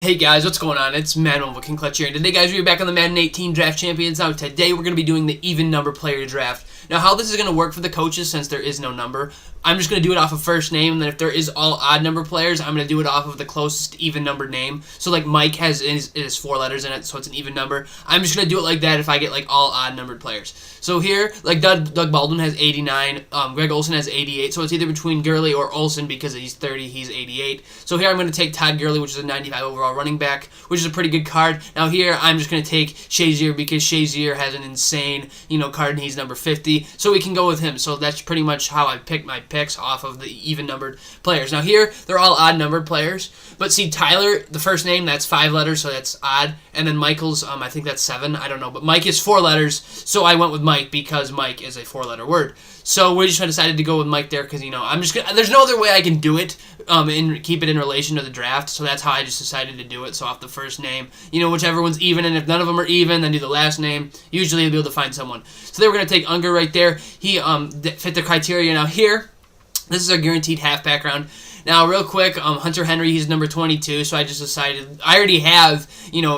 Hey guys, what's going on? It's Madden with King Clutch here, and today guys, we're back on the Madden 18 Draft Champions. Now today we're going to be doing the even number player draft. Now how this is going to work for the coaches, since there is no number, I'm just going to do it off of first name, and then if there is all odd number players, I'm going to do it off of the closest even numbered name. So like Mike has his 4 letters in it, so it's an even number. I'm just going to do it like that if I get like all odd numbered players. So here, like Doug Baldwin has 89, Greg Olsen has 88, so it's either between Gurley or Olsen because he's 30, he's 88. So here I'm going to take Todd Gurley, which is a 95 overall running back, which is a pretty good card. Now here I'm just going to take Shazier because Shazier has an insane, card, and he's number 50, so we can go with him. So that's pretty much how I pick my picks, off of the even numbered players. Now here they're all odd numbered players, but see Tyler, the first name, that's 5 letters, so that's odd, and then Michael's I think that's 7, I don't know, but Mike is 4 letters, so I went with Mike because Mike is a 4-letter word. So we just decided to go with Mike there because I'm just gonna, there's no other way I can do it and keep it in relation to the draft, so that's how I just decided to do it. So off the first name, whichever one's even, and if none of them are even, then do the last name. Usually you'll be able to find someone. So then we're going to take Unger right there. He fit the criteria. Now here, this is our guaranteed half background. Now, real quick, Hunter Henry, he's number 22, so I just decided, I already have,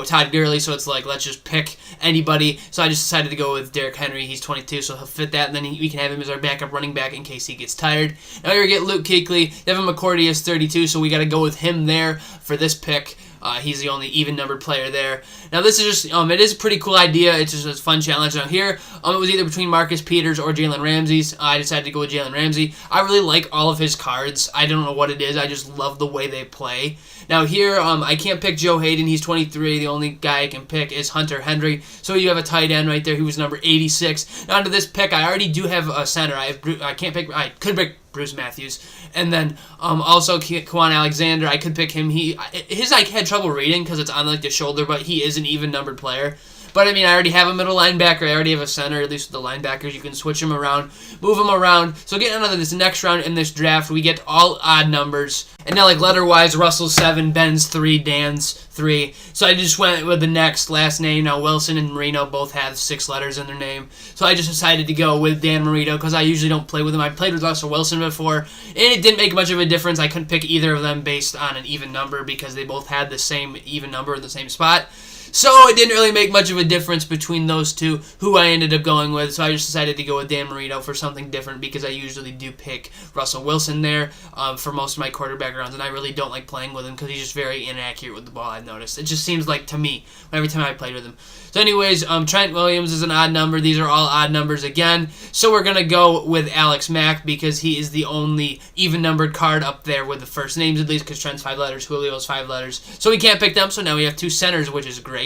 Todd Gurley, so it's like, let's just pick anybody. So I just decided to go with Derrick Henry. He's 22, so he'll fit that, and then we can have him as our backup running back in case he gets tired. Now here we get Luke Kuechly. Devin McCourty is 32, so we got to go with him there for this pick. He's the only even-numbered player there. Now, this is just, it is a pretty cool idea. It's just a fun challenge. Now, here, it was either between Marcus Peters or Jalen Ramsey. I decided to go with Jalen Ramsey. I really like all of his cards. I don't know what it is. I just love the way they play. Now, here, I can't pick Joe Hayden. He's 23. The only guy I can pick is Hunter Henry. So you have a tight end right there. He was number 86. Now, to this pick, I already do have a center. I could pick Bruce Matthews, and then also Quan Alexander. I could pick him. I had trouble reading because it's on like the shoulder, but he is an even numbered player. But I mean, I already have a middle linebacker. I already have a center. At least with the linebackers, you can switch them around, move them around. So getting into this next round in this draft, we get all odd numbers. And now, like letter-wise, Russell 7, Ben's 3, Dan's 3. So I just went with the next last name. Now Wilson and Marino both have 6 letters in their name. So I just decided to go with Dan Marino because I usually don't play with him. I played with Russell Wilson before, and it didn't make much of a difference. I couldn't pick either of them based on an even number because they both had the same even number in the same spot. So it didn't really make much of a difference between those two, who I ended up going with. So I just decided to go with Dan Marino for something different because I usually do pick Russell Wilson there for most of my quarterback rounds, and I really don't like playing with him because he's just very inaccurate with the ball, I've noticed. It just seems like, to me, every time I played with him. So anyways, Trent Williams is an odd number. These are all odd numbers again. So we're going to go with Alex Mack because he is the only even-numbered card up there with the first names, at least, because Trent's 5 letters, Julio's 5 letters. So we can't pick them, so now we have 2 centers, which is great.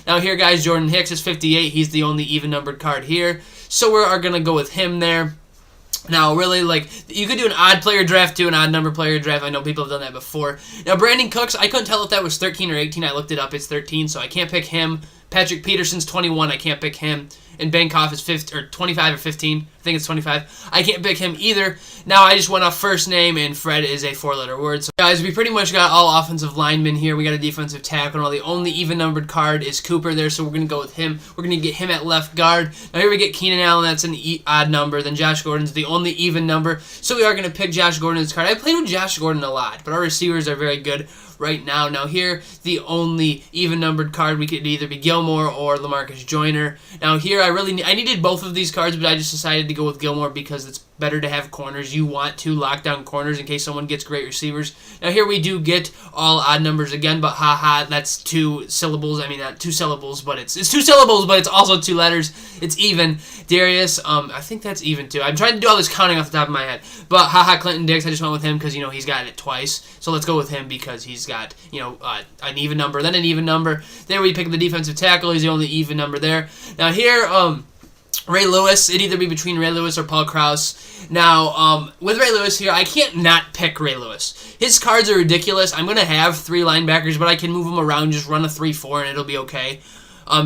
Now here, guys, Jordan Hicks is 58. He's the only even-numbered card here. So we are going to go with him there. Now, really, you could do an odd player draft too, an odd number player draft. I know people have done that before. Now, Brandon Cooks, I couldn't tell if that was 13 or 18. I looked it up. It's 13, so I can't pick him. Patrick Peterson's 21. I can't pick him. And Benkoff is 25 or 15. I think it's 25. I can't pick him either. Now, I just went off first name, and Fred is a 4-letter word. So, guys, we pretty much got all offensive linemen here. We got a defensive tackle, and all the only even-numbered card is Cooper there, so we're going to go with him. We're going to get him at left guard. Now, here we get Keenan Allen. That's an odd number. Then Josh Gordon's the only even number, so we are going to pick Josh Gordon's card. I played with Josh Gordon a lot, but our receivers are very good right now. Now here, the only even-numbered card, we could either be Gilmore or LaMarcus Joyner. Now here, I needed both of these cards, but I just decided to go with Gilmore because it's better to have corners. You want to lock down corners in case someone gets great receivers. Now here we do get all odd numbers again, but haha, that's 2 syllables. I mean, not 2 syllables, but it's 2 syllables, but it's also 2 letters. It's even. Darius, I think that's even too. I'm trying to do all this counting off the top of my head, but haha, Clinton Dix, I just went with him because, he's got it twice. So let's go with him because he's got, an even number, then an even number. There we pick the defensive tackle. He's the only even number there. Now here, Ray Lewis, it'd either be between Ray Lewis or Paul Krause. Now, with Ray Lewis here, I can't not pick Ray Lewis. His cards are ridiculous. I'm going to have 3 linebackers, but I can move them around, just run a 3-4, and it'll be okay.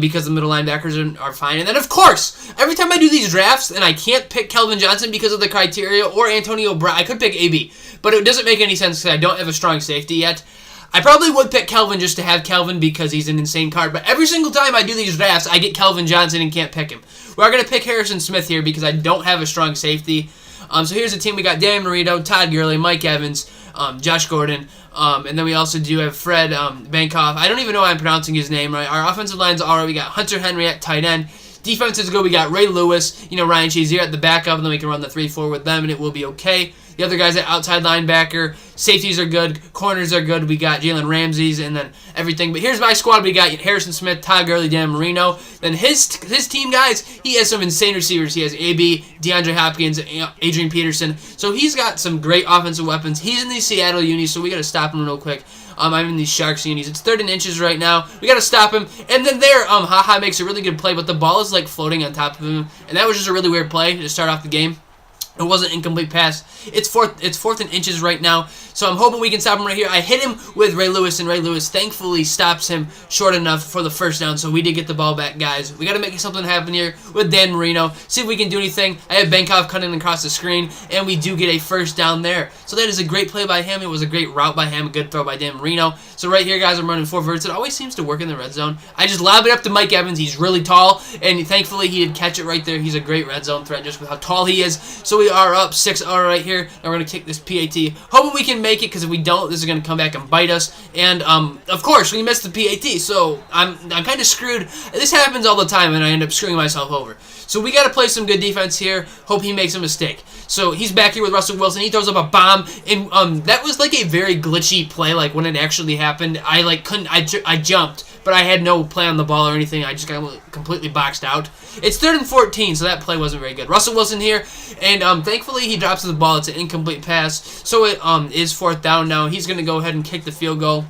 Because the middle linebackers are fine. And then, of course, every time I do these drafts, and I can't pick Kelvin Johnson because of the criteria, or Antonio Brown, I could pick AB, but it doesn't make any sense because I don't have a strong safety yet. I probably would pick Kelvin just to have Kelvin because he's an insane card, but every single time I do these drafts, I get Kelvin Johnson and can't pick him. We're going to pick Harrison Smith here because I don't have a strong safety. So here's the team. We got Dan Marino, Todd Gurley, Mike Evans, Josh Gordon, and then we also do have Fred Bankoff. I don't even know how I'm pronouncing his name right. Our offensive line's all right. We got Hunter Henry at tight end. Defense is good. We got Ray Lewis, Ryan Shazier at the backup, and then we can run the 3-4 with them, and it will be okay. The other guys at outside linebacker, safeties are good, corners are good. We got Jalen Ramsey's and then everything. But here's my squad. We got Harrison Smith, Todd Gurley, Dan Marino. Then his team, guys, he has some insane receivers. He has AB, DeAndre Hopkins, Adrian Peterson. So he's got some great offensive weapons. He's in these Seattle unis, so we got to stop him real quick. I'm in these Sharks unis. It's 3rd and inches right now. We got to stop him. And then there, Haha makes a really good play, but the ball is like floating on top of him. And that was just a really weird play to start off the game. It wasn't an incomplete pass. It's 4th and inches right now, so I'm hoping we can stop him right here. I hit him with Ray Lewis, and Ray Lewis thankfully stops him short enough for the first down, so we did get the ball back, guys. We got to make something happen here with Dan Marino, see if we can do anything. I have Bankoff cutting across the screen, and we do get a first down there. So that is a great play by him. It was a great route by him, a good throw by Dan Marino. So right here, guys, I'm running 4 verts. It always seems to work in the red zone. I just lob it up to Mike Evans. He's really tall, and thankfully he did catch it right there. He's a great red zone threat just with how tall he is. So we are up 6-0 right here. Now we're going to kick this PAT. Hoping we can make it, because if we don't, this is going to come back and bite us. And, of course, we missed the PAT, so I'm kind of screwed. This happens all the time, and I end up screwing myself over. So we got to play some good defense here. Hope he makes a mistake. So he's back here with Russell Wilson. He throws up a bomb, and that was like a very glitchy play. Like when it actually happened, I jumped, but I had no play on the ball or anything. I just got completely boxed out. It's 3rd and 14, so that play wasn't very good. Russell Wilson here, and thankfully he drops the ball. It's an incomplete pass, so it is 4th down now. He's going to go ahead and kick the field goal.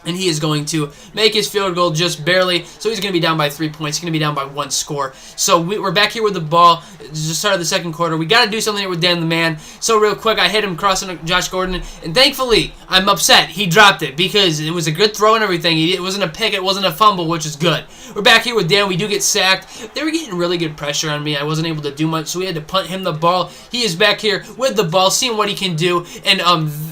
And he is going to make his field goal just barely. So he's going to be down by 3 points. He's going to be down by 1 score. So we're back here with the ball. It's the start of the second quarter. We got to do something here with Dan the Man. So real quick, I hit him crossing Josh Gordon. And thankfully, I'm upset. He dropped it because it was a good throw and everything. It wasn't a pick. It wasn't a fumble, which is good. We're back here with Dan. We do get sacked. They were getting really good pressure on me. I wasn't able to do much, so we had to punt him the ball. He is back here with the ball, seeing what he can do. And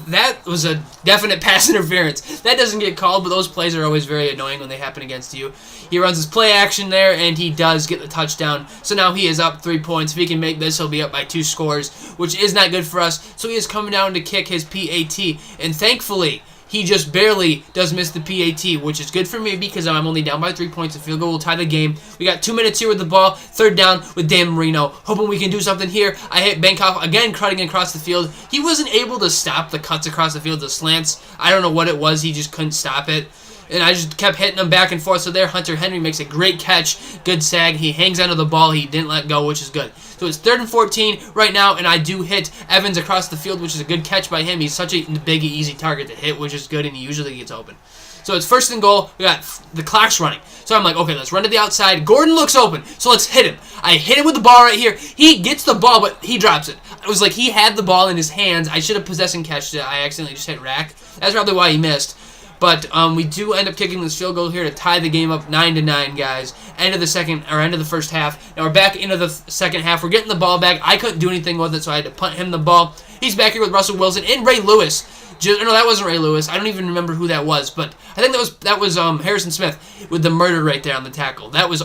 that was a definite pass interference. That doesn't get called, but those plays are always very annoying when they happen against you. He runs his play action there, and he does get the touchdown. So now he is up 3 points. If he can make this, he'll be up by 2 scores, which is not good for us. So he is coming down to kick his PAT, and thankfully, he just barely does miss the PAT, which is good for me because I'm only down by 3 points. The field goal will tie the game. We got 2 minutes here with the ball. 3rd down with Dan Marino. Hoping we can do something here. I hit Bankoff again, cutting across the field. He wasn't able to stop the cuts across the field, the slants. I don't know what it was. He just couldn't stop it. And I just kept hitting him back and forth. So there, Hunter Henry makes a great catch. Good sag. He hangs onto the ball. He didn't let go, which is good. So it's 3rd and 14 right now, and I do hit Evans across the field, which is a good catch by him. He's such a big, easy target to hit, which is good, and he usually gets open. So it's 1st and goal. We got the clock's running. So I'm like, okay, let's run to the outside. Gordon looks open, so let's hit him. I hit him with the ball right here. He gets the ball, but he drops it. It was like he had the ball in his hands. I should have possessed and catched it. I accidentally just hit rack. That's probably why he missed. But we do end up kicking this field goal here to tie the game up 9-9, guys. End of the first half. Now we're back into the second half. We're getting the ball back. I couldn't do anything with it, so I had to punt him the ball. He's back here with Russell Wilson and Ray Lewis. No, that wasn't Ray Lewis. I don't even remember who that was, but I think that was Harrison Smith with the murder right there on the tackle. That was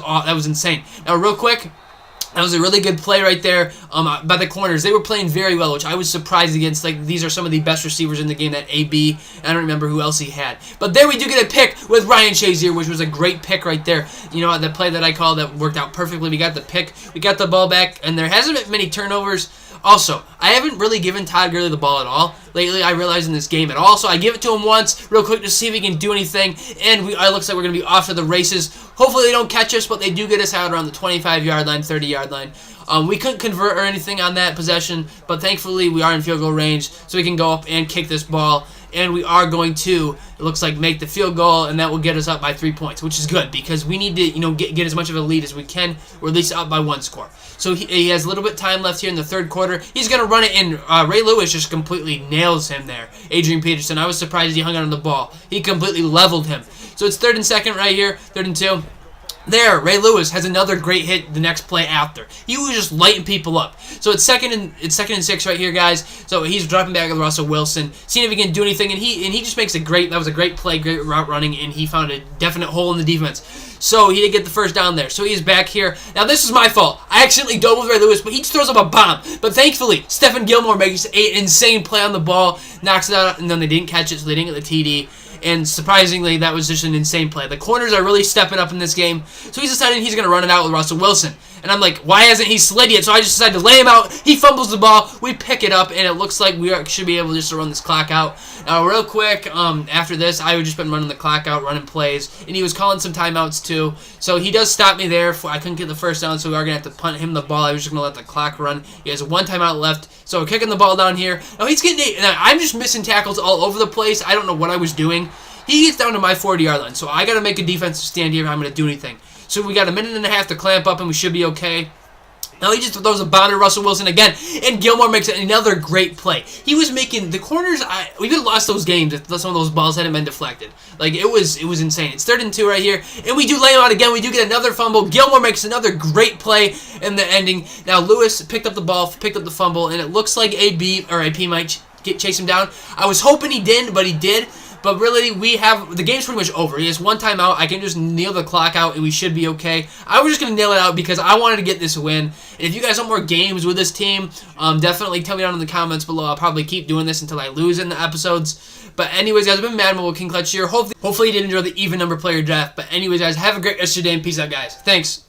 insane. Now, real quick. That was a really good play right there by the corners. They were playing very well, which I was surprised against. Like, these are some of the best receivers in the game, that AB. I don't remember who else he had. But there we do get a pick with Ryan Shazier, which was a great pick right there. You know, the play that I called that worked out perfectly. We got the pick. We got the ball back, and there hasn't been many turnovers. Also, I haven't really given Todd Gurley the ball at all lately, I realized, in this game at all. So I give it to him once, real quick, to see if he can do anything. And it looks like we're going to be off to the races. Hopefully they don't catch us, but they do get us out around the 25-yard line, 30-yard line. We couldn't convert or anything on that possession, but thankfully we are in field goal range, so we can go up and kick this ball. And we are going to, it looks like, make the field goal, and that will get us up by 3 points, which is good because we need to, get as much of a lead as we can, or at least up by 1 score. So he has a little bit of time left here in the third quarter. He's going to run it, and Ray Lewis just completely nails him there. Adrian Peterson, I was surprised he hung on the ball. He completely leveled him. So it's 3rd and 2 right here, 3rd and 2. There, Ray Lewis has another great hit the next play after. He was just lighting people up. So it's second and 6 right here, guys. So he's dropping back with Russell Wilson, seeing if he can do anything, and he just makes that was a great play, great route running, and he found a definite hole in the defense. So he did get the first down there. So he's back here. Now this is my fault. I accidentally dove with Ray Lewis, but he just throws up a bomb. But thankfully, Stephen Gilmore makes an insane play on the ball, knocks it out, and then they didn't catch it, so they didn't get the TD. And surprisingly, that was just an insane play. The corners are really stepping up in this game. So he's deciding he's going to run it out with Russell Wilson. And I'm like, why hasn't he slid yet? So I just decided to lay him out. He fumbles the ball. We pick it up, and it looks like we should be able just to run this clock out. Now, real quick, after this, I would just been running the clock out, running plays. And he was calling some timeouts, too. So he does stop me there. I couldn't get the first down, so we are going to have to punt him the ball. I was just going to let the clock run. He has one timeout left. So we're kicking the ball down here. Now, he's getting 8. Now, I'm just missing tackles all over the place. I don't know what I was doing. He gets down to my 40-yard line, so I got to make a defensive stand here if I'm going to do anything. So we got a minute and a half to clamp up, and we should be okay. Now he just throws a bomb to Russell Wilson again, and Gilmore makes another great play. He was making the corners. We could have lost those games if some of those balls hadn't been deflected. Like it was insane. It's 3rd and 2 right here, and we do lay him out again. We do get another fumble. Gilmore makes another great play in the ending. Now Lewis picked up the ball, picked up the fumble, and it looks like AP might chase him down. I was hoping he didn't, but he did. But really, the game's pretty much over. He has one timeout. I can just nail the clock out, and we should be okay. I was just going to nail it out because I wanted to get this win. And if you guys want more games with this team, definitely tell me down in the comments below. I'll probably keep doing this until I lose in the episodes. But anyways, guys, I've been Madden with King Clutch here. Hopefully you did enjoy the even number player draft. But anyways, guys, have a great rest of your day, and peace out, guys. Thanks.